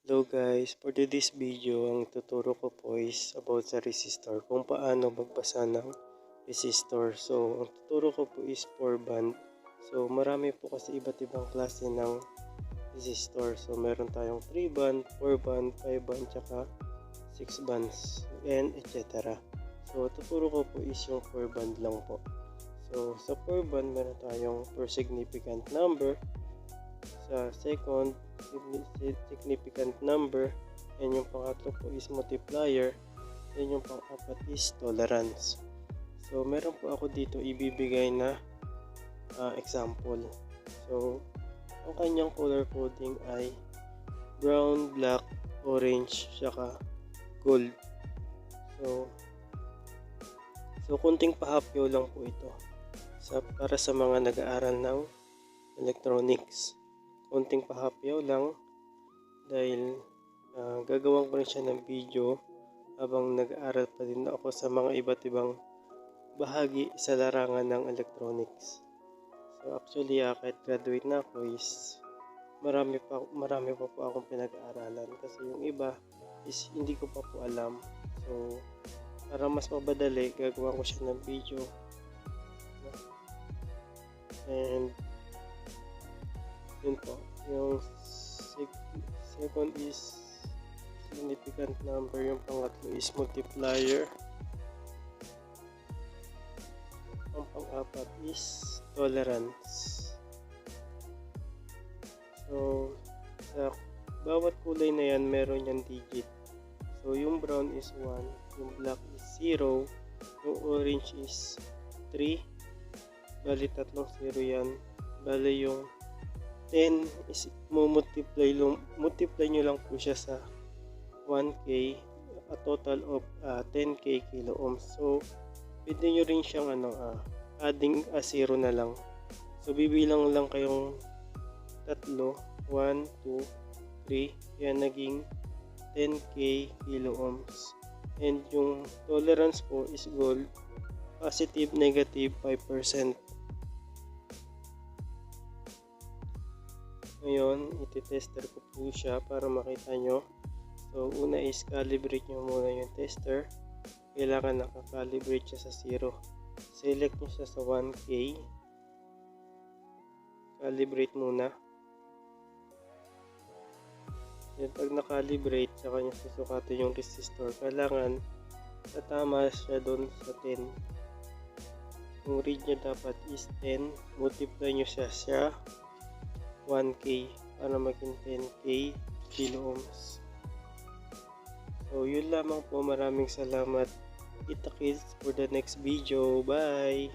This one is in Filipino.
Hello guys, for today's video, ang tuturo ko po is about sa resistor, kung paano magbasa ng resistor. So, ang tuturo ko po is 4 band. So, marami po kasi iba't ibang klase ng resistor. So, meron tayong 3 band, 4 band, 5 band, tsaka 6 bands, and etc. So, tuturo ko po is yung 4 band lang po. So, sa 4 band, meron tayong per significant number, sa second significant number, and yung pangatlo po is multiplier, and yung pang-apat is tolerance. So meron po ako dito ibibigay na example. So ang kanyang color coding ay brown, black, orange, saka gold. So kunting pahapyo lang po ito para sa mga nag-aaral ng electronics. Konting pahapyaw lang dahil gagawin ko rin siya ng video habang nag-aaral pa din ako sa mga iba't ibang bahagi sa larangan ng electronics. So actually kahit graduate na ako is marami pa po akong pinag-aaralan kasi yung iba is hindi ko pa po alam. So para mas mabadali, gagawa ko siya ng video. And yun po, yung second is significant number, yung pangatlo is multiplier, ang pang-apat is tolerance. So sa bawat kulay na yan meron yung digit. So yung brown is 1, yung black is 0, yung orange is 3, bali tatlong 0 yan, bali yung 10 is multiply nyo lang po siya sa 1K, a total of 10K kilo ohms. So pwede nyo rin siyang adding 0 na lang. So bibilang lang kayong tatlo, 1, 2, 3, yan naging 10K kilo ohms. And yung tolerance po is gold, positive, negative 5%. Ngayon, iti-tester ko po siya para makita nyo. So, una is calibrate nyo muna yung tester. Kailangan nakakalibrate siya sa 0. Select nyo siya sa 1K. Calibrate muna. Then, pag nakalibrate, saka nyo susukatin yung resistor. Kailangan tatama siya doon sa 10. Yung read nyo dapat is 10. Multiply nyo siya 1K para maging 10K kilo ohms. So yun lamang po, maraming salamat. Kita-kits for the next video. Bye!